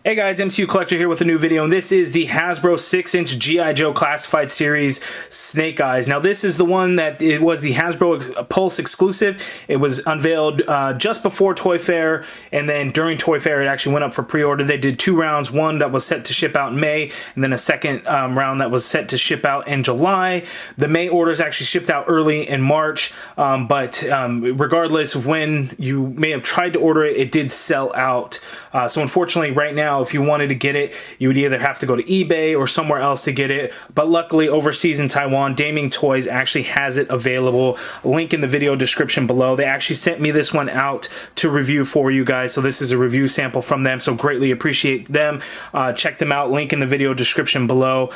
Hey guys, MCU Collector here with a new video, and this is the Hasbro 6-inch G.I. Joe Classified Series Snake Eyes. Now this is the one that it was the Hasbro Pulse Exclusive. It was unveiled just before Toy Fair, and then during Toy Fair it actually went up for pre-order. They did two rounds, one that was set to ship out in May, and then a second round that was set to ship out in July. The May orders actually shipped out early in March, but regardless of when you may have tried to order it, it did sell out. So unfortunately right now, if you wanted to get it, you would either have to go to eBay or somewhere else to get it. But luckily, overseas in Taiwan, Daming Toys actually has it available. Link in the video description below. They actually sent me this one out to review for you guys. So this is a review sample from them. So greatly appreciate them. Check them out. Link in the video description below.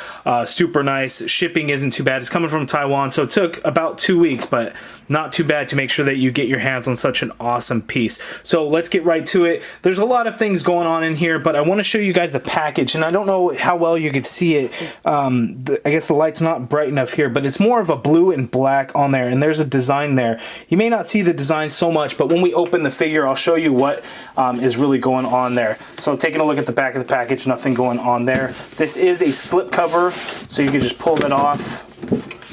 Super nice. Shipping isn't too bad. It's coming from Taiwan, so it took about 2 weeks, but not too bad to make sure that you get your hands on such an awesome piece. So let's get right to it. There's a lot of things going on in here, but I want to show you guys the package, and I don't know how well you could see it. I guess the light's not bright enough here, but it's more of a blue and black on there, and there's a design there. You may not see the design so much, but when we open the figure, I'll show you what is really going on there. So taking a look at the back of the package, nothing going on there. This is a slip cover, so you can just pull it off.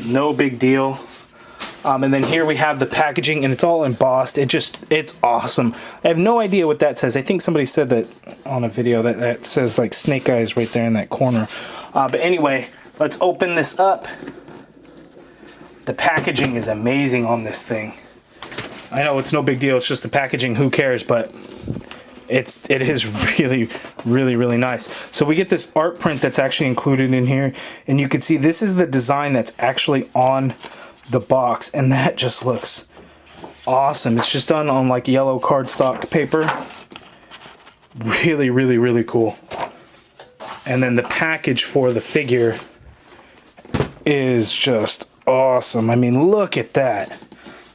No big deal. And then here we have the packaging, and it's all embossed. It's awesome. I have no idea what that says. I think somebody said that on a video that says like Snake Eyes right there in that corner. But anyway, let's open this up. The packaging is amazing on this thing. I know it's no big deal. It's just the packaging. Who cares? But it is really nice. So we get this art print that's actually included in here, and you can see this is the design that's actually on the box, and that just looks awesome. It's just done on like yellow cardstock paper. Really cool. And then the package for the figure is just awesome. I mean, look at that.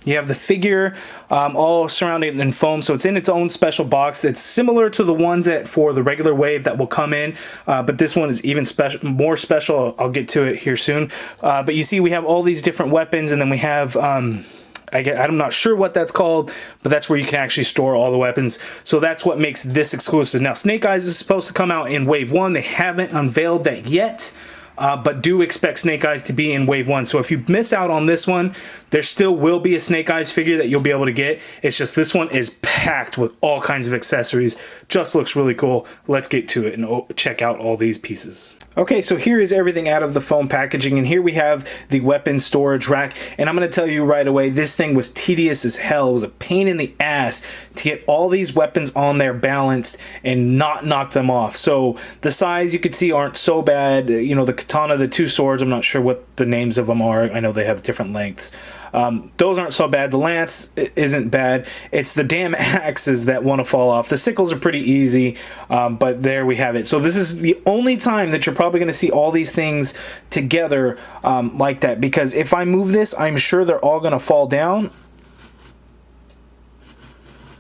You have the figure all surrounded in foam, so it's in its own special box. It's similar to the ones that for the regular wave that will come in, but this one is even more special. I'll get to it here soon. But you see we have all these different weapons, and then we have, I'm not sure what that's called, but that's where you can actually store all the weapons. So that's what makes this exclusive. Now, Snake Eyes is supposed to come out in Wave 1. They haven't unveiled that yet. But do expect Snake Eyes to be in Wave 1. So if you miss out on this one, there still will be a Snake Eyes figure that you'll be able to get. It's just this one is packed with all kinds of accessories. Just looks really cool. Let's get to it and check out all these pieces. Okay, so here is everything out of the foam packaging, and here we have the weapon storage rack. And I'm going to tell you right away, this thing was tedious as hell. It was a pain in the ass to get all these weapons on there balanced and not knock them off. So the size you can see aren't so bad. You know, the katana, the two swords, I'm not sure what the names of them are. I know they have different lengths. Those aren't so bad. The lance isn't bad. It's the damn axes that want to fall off. The sickles are pretty easy, but there we have it. So this is the only time that you're probably going to see all these things together like that, because if I move this, I'm sure they're all going to fall down.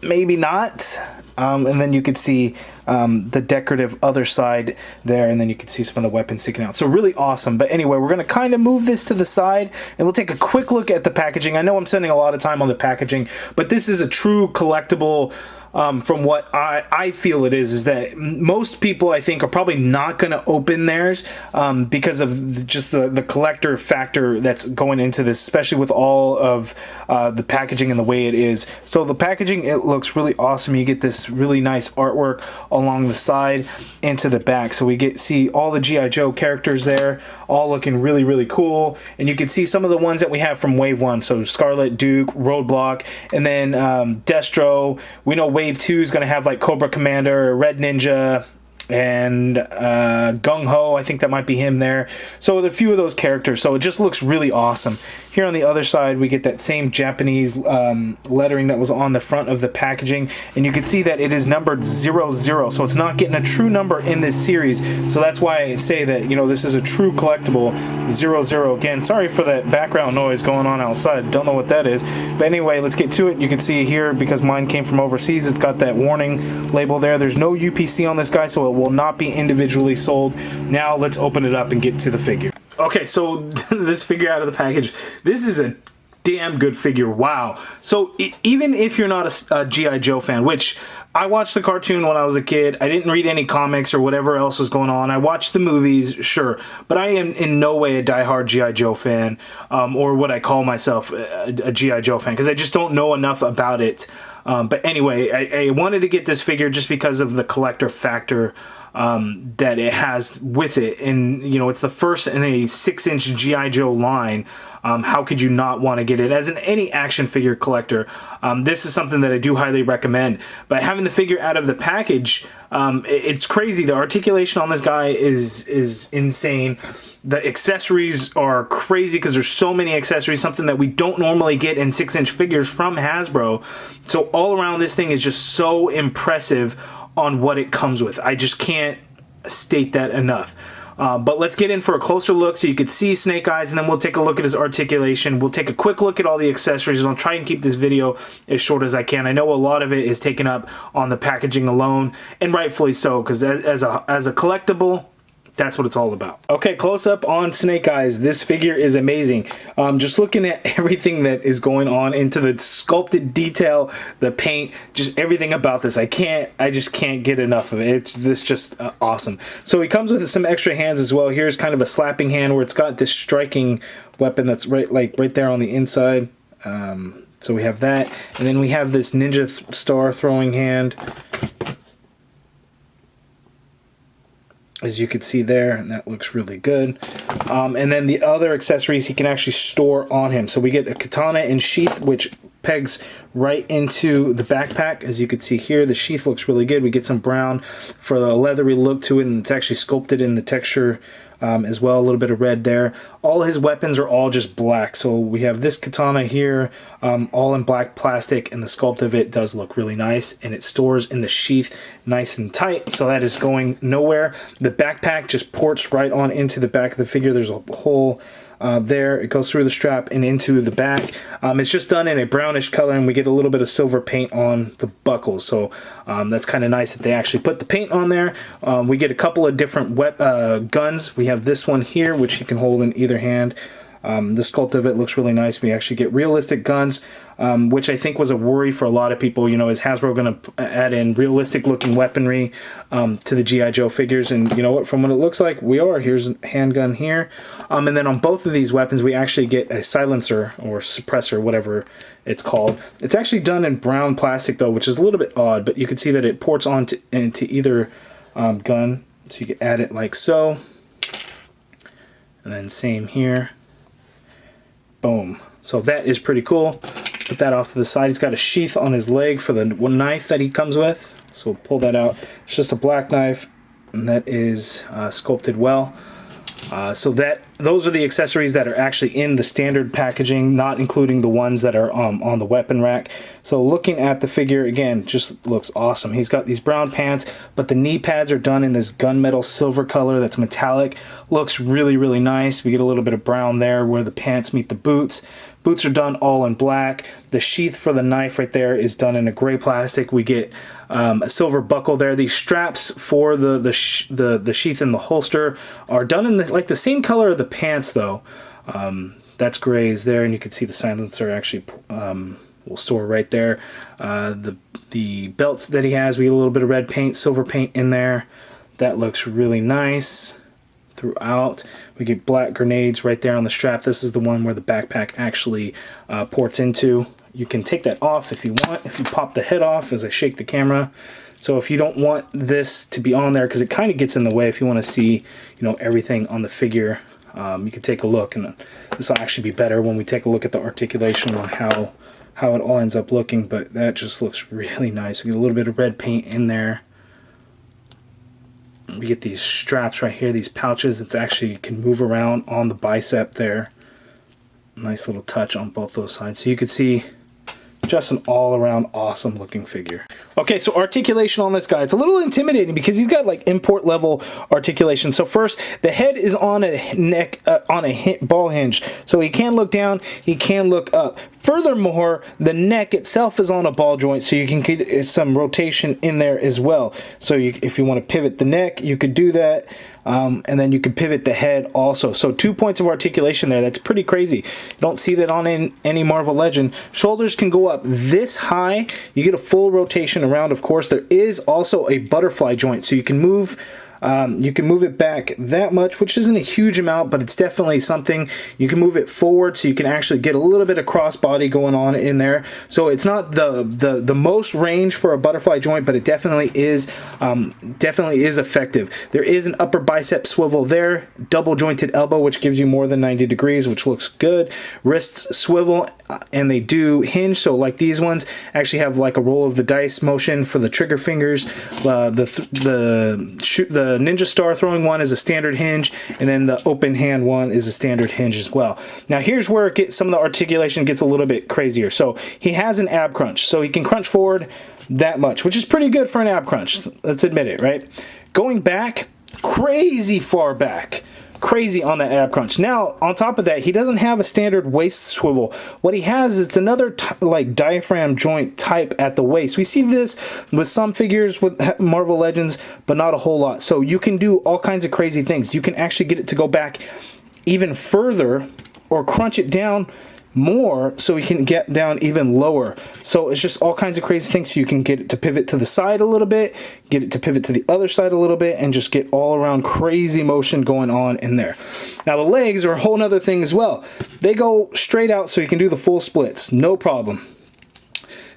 Maybe not. And then you could see the decorative other side there, and then you can see some of the weapons sticking out. So really awesome. But anyway, we're going to kind of move this to the side, and we'll take a quick look at the packaging. I know I'm spending a lot of time on the packaging, but this is a true collectible. From what I feel it is that most people, I think, are probably not going to open theirs because of just the collector factor that's going into this, especially with all of the packaging and the way it is. So the packaging, it looks really awesome. You get this really nice artwork along the side and to the back. So we see all the G.I. Joe characters there, all looking really cool. And you can see some of the ones that we have from Wave 1. So Scarlet, Duke, Roadblock, and then Destro. We know Wave 2 is going to have like Cobra Commander, Red Ninja, and Gung Ho. I think that might be him there. So with a few of those characters, so it just looks really awesome. Here on the other side, we get that same Japanese lettering that was on the front of the packaging, and you can see that it is numbered 00, so it's not getting a true number in this series. So that's why I say that, you know, this is a true collectible 00. Again, sorry for that background noise going on outside. Don't know what that is. But anyway, let's get to it. You can see here, because mine came from overseas, it's got that warning label there. There's no UPC on this guy, so it will not be individually sold. Now let's open it up and get to the figure. Okay, so this figure out of the package, this is a damn good figure. Wow. So even if you're not a G.I. Joe fan, which I watched the cartoon when I was a kid, I didn't read any comics or whatever else was going on. I watched the movies, sure, but I am in no way a diehard G.I. Joe fan, or what I call myself a G.I. Joe fan, because I just don't know enough about it. But anyway, I wanted to get this figure just because of the collector factor that it has with it. And, you know, it's the first in a 6-inch G.I. Joe line. How could you not want to get it? As any action figure collector, this is something that I do highly recommend. But having the figure out of the package, it's crazy. The articulation on this guy is insane. The accessories are crazy because there's so many accessories, something that we don't normally get in 6-inch figures from Hasbro. So all around, this thing is just so impressive on what it comes with. I just can't state that enough. But let's get in for a closer look so you could see Snake Eyes, and then we'll take a look at his articulation. We'll take a quick look at all the accessories, and I'll try and keep this video as short as I can. I know a lot of it is taken up on the packaging alone, and rightfully so, because as a collectible, that's what it's all about. Okay, close up on Snake Eyes. This figure is amazing. Just looking at everything that is going on into the sculpted detail, the paint, just everything about this. I just can't get enough of it. It's just awesome. So he comes with some extra hands as well. Here's kind of a slapping hand where it's got this striking weapon that's right there on the inside. So we have that, and then we have this ninja star throwing hand, as you can see there, and that looks really good. And then the other accessories he can actually store on him. So we get a katana and sheath, which pegs right into the backpack. As you can see here, the sheath looks really good. We get some brown for the leathery look to it, and it's actually sculpted in the texture as well. A little bit of red there. All his weapons are all just black. So we have this katana here, all in black plastic, and the sculpt of it does look really nice, and it stores in the sheath nice and tight, so that is going nowhere. The backpack just ports right on into the back of the figure. There's a hole there. It goes through the strap and into the back. It's just done in a brownish color, and we get a little bit of silver paint on the buckles, so that's kind of nice that they actually put the paint on there. We get a couple of different guns. We have this one here, which you can hold in either hand. The sculpt of it looks really nice. We actually get realistic guns, which I think was a worry for a lot of people. You know, is Hasbro going to add in realistic looking weaponry to the G.I. Joe figures? And you know what, from what it looks like, we are. Here's a handgun here. And then on both of these weapons, we actually get a silencer or suppressor, whatever it's called. It's actually done in brown plastic though, which is a little bit odd, but you can see that it ports into either gun. So you can add it like so. And then same here. Boom. So that is pretty cool. Put that off to the side. He's got a sheath on his leg for the knife that he comes with. So we'll pull that out. It's just a black knife, and that is sculpted well. So those are the accessories that are actually in the standard packaging, not including the ones that are on the weapon rack. So looking at the figure, again, just looks awesome. He's got these brown pants, but the knee pads are done in this gunmetal silver color that's metallic. Looks really, really nice. We get a little bit of brown there where the pants meet the boots. Boots are done all in black. The sheath for the knife right there is done in a gray plastic. We get a silver buckle there. These straps for the sheath and the holster are done in like the same color of the pants though. That's gray is there, and you can see the silencer actually will store right there. The belts that he has, we get a little bit of red paint, silver paint in there. That looks really nice throughout. We get black grenades right there on the strap. This is the one where the backpack actually ports into. You can take that off if you want, if you pop the head off as I shake the camera. So if you don't want this to be on there, because it kind of gets in the way, if you want to see, you know, everything on the figure, you can take a look, and this will actually be better when we take a look at the articulation on how it all ends up looking. But that just looks really nice. We get a little bit of red paint in there. We get these straps right here, these pouches that actually can move around on the bicep there. Nice little touch on both those sides. So you can see just an all-around awesome looking figure. Okay, so articulation on this guy, it's a little intimidating because he's got like import level articulation. So first, the head is on a neck, on a ball hinge, so he can look down, he can look up. Furthermore, the neck itself is on a ball joint, so you can get some rotation in there as well. So if you want to pivot the neck, you could do that. and then you can pivot the head also. So 2 points of articulation there. That's pretty crazy. You don't see that on any Marvel Legend. Shoulders can go up this high. You get a full rotation around, of course. There is also a butterfly joint, so you can move it back that much, which isn't a huge amount, but it's definitely something. You can move it forward, so you can actually get a little bit of crossbody going on in there. So it's not the most range for a butterfly joint, but it definitely is effective. There is an upper bicep swivel there, double jointed elbow, which gives you more than 90 degrees, which looks good. Wrists swivel, and they do hinge. So like these ones actually have like a roll of the dice motion for the trigger fingers. The Ninja Star throwing one is a standard hinge, and then the open hand one is a standard hinge as well. Now here's where some of the articulation gets a little bit crazier. So he has an ab crunch, so he can crunch forward that much, which is pretty good for an ab crunch. Let's admit it, right? Going back, crazy far back. Crazy on that ab crunch. Now, on top of that, he doesn't have a standard waist swivel. What he has is another like diaphragm joint type at the waist. We see this with some figures with Marvel Legends, but not a whole lot. So you can do all kinds of crazy things. You can actually get it to go back even further or crunch it down more so we can get down even lower. So it's just all kinds of crazy things. So you can get it to pivot to the side a little bit, get it to pivot to the other side a little bit, and just get all around crazy motion going on in there. Now the legs are a whole nother thing as well. They go straight out, so you can do the full splits, no problem.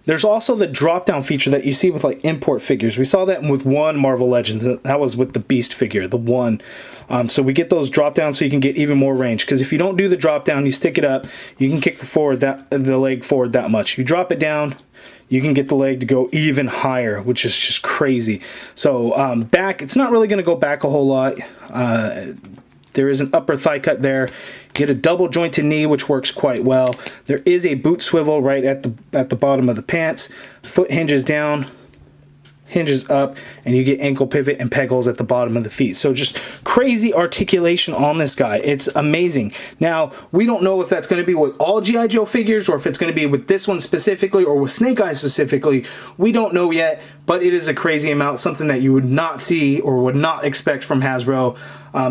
There's also the drop down feature that you see with like import figures. We saw that with one Marvel Legends. That was with the Beast figure, the one. So we get those drop downs so you can get even more range. Because if you don't do the drop down, you stick it up, you can kick the leg forward that much. If you drop it down, you can get the leg to go even higher, which is just crazy. So back, it's not really going to go back a whole lot. There is an upper thigh cut there. Get a double jointed knee, which works quite well. There is a boot swivel right at the bottom of the pants. Foot hinges down, hinges up, and you get ankle pivot and peg holes at the bottom of the feet. So just crazy articulation on this guy. It's amazing. Now, we don't know if that's going to be with all G.I. Joe figures or if it's going to be with this one specifically or with Snake Eyes specifically. We don't know yet, but it is a crazy amount, something that you would not see or would not expect from Hasbro.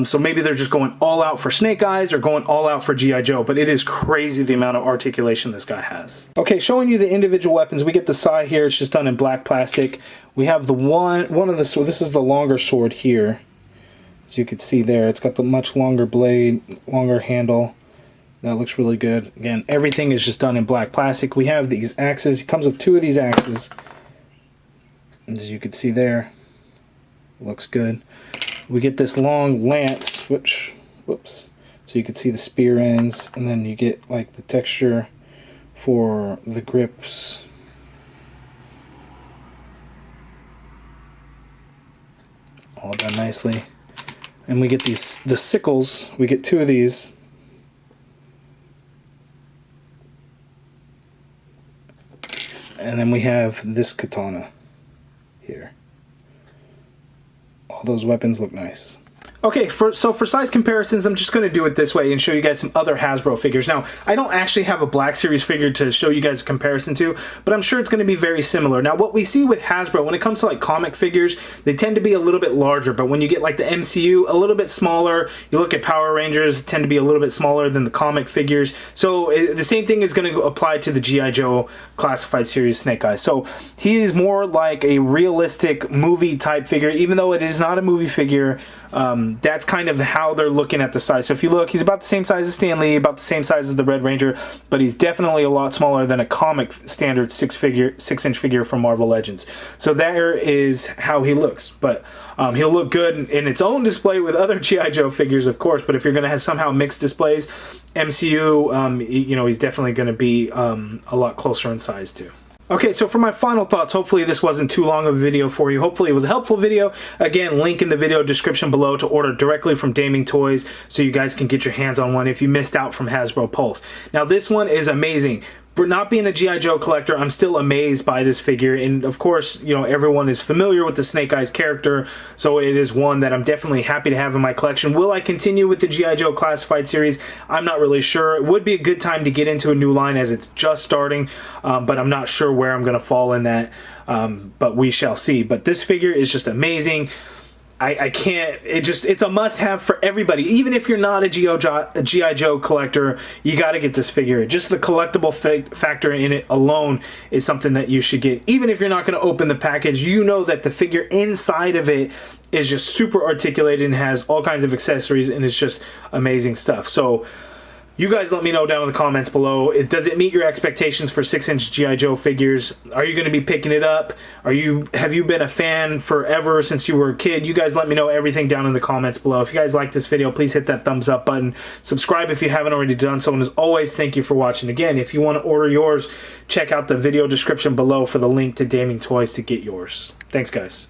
So maybe they're just going all out for Snake Eyes or going all out for G.I. Joe, but it is crazy the amount of articulation this guy has. Okay, showing you the individual weapons. We get the sai here. It's just done in black plastic. We have the one of the sword. This is the longer sword here. As you can see there, it's got the much longer blade, longer handle. That looks really good. Again, everything is just done in black plastic. We have these axes. It comes with 2 of these axes. As you can see there, looks good. We get this long lance, whoops. So you can see the spear ends, and then you get like the texture for the grips. All done nicely. And we get the sickles. We get 2 of these. And then we have this katana here. All those weapons look nice. Okay, so for size comparisons, I'm just going to do it this way and show you guys some other Hasbro figures. Now, I don't actually have a Black Series figure to show you guys a comparison to, but I'm sure it's going to be very similar. Now, what we see with Hasbro, when it comes to like comic figures, they tend to be a little bit larger, but when you get like the MCU, a little bit smaller. You look at Power Rangers, tend to be a little bit smaller than the comic figures. So the same thing is going to apply to the G.I. Joe Classified Series Snake Eyes. So he is more like a realistic movie type figure, even though it is not a movie figure. That's kind of how they're looking at the size. So if you look, he's about the same size as Stan Lee, about the same size as the Red Ranger, but he's definitely a lot smaller than a comic standard 6-inch figure from Marvel Legends. So there is how he looks, but he'll look good in its own display with other G.I. Joe figures, of course, but if you're going to have somehow mixed displays, MCU, you know, he's definitely going to be a lot closer in size too. Okay, so for my final thoughts, hopefully this wasn't too long of a video for you. Hopefully it was a helpful video. Again, link in the video description below to order directly from Daming Toys so you guys can get your hands on one if you missed out from Hasbro Pulse. Now this one is amazing. For not being a G.I. Joe collector, I'm still amazed by this figure, and of course, you know, everyone is familiar with the Snake Eyes character, so it is one that I'm definitely happy to have in my collection. Will I continue with the G.I. Joe Classified series? I'm not really sure. It would be a good time to get into a new line as it's just starting, but I'm not sure where I'm going to fall in that, but we shall see. But this figure is just amazing. I can't, it's a must-have for everybody. Even if you're not a G.I. Joe collector, you got to get this figure. Just the collectible factor in it alone is something that you should get. Even if you're not going to open the package, you know that the figure inside of it is just super articulated and has all kinds of accessories, and it's just amazing stuff. So you guys let me know down in the comments below. Does it meet your expectations for 6-inch G.I. Joe figures? Are you going to be picking it up? Have you been a fan forever since you were a kid? You guys let me know everything down in the comments below. If you guys like this video, please hit that thumbs up button. Subscribe if you haven't already done so. And as always, thank you for watching. Again, if you want to order yours, check out the video description below for the link to Daming Toys to get yours. Thanks, guys.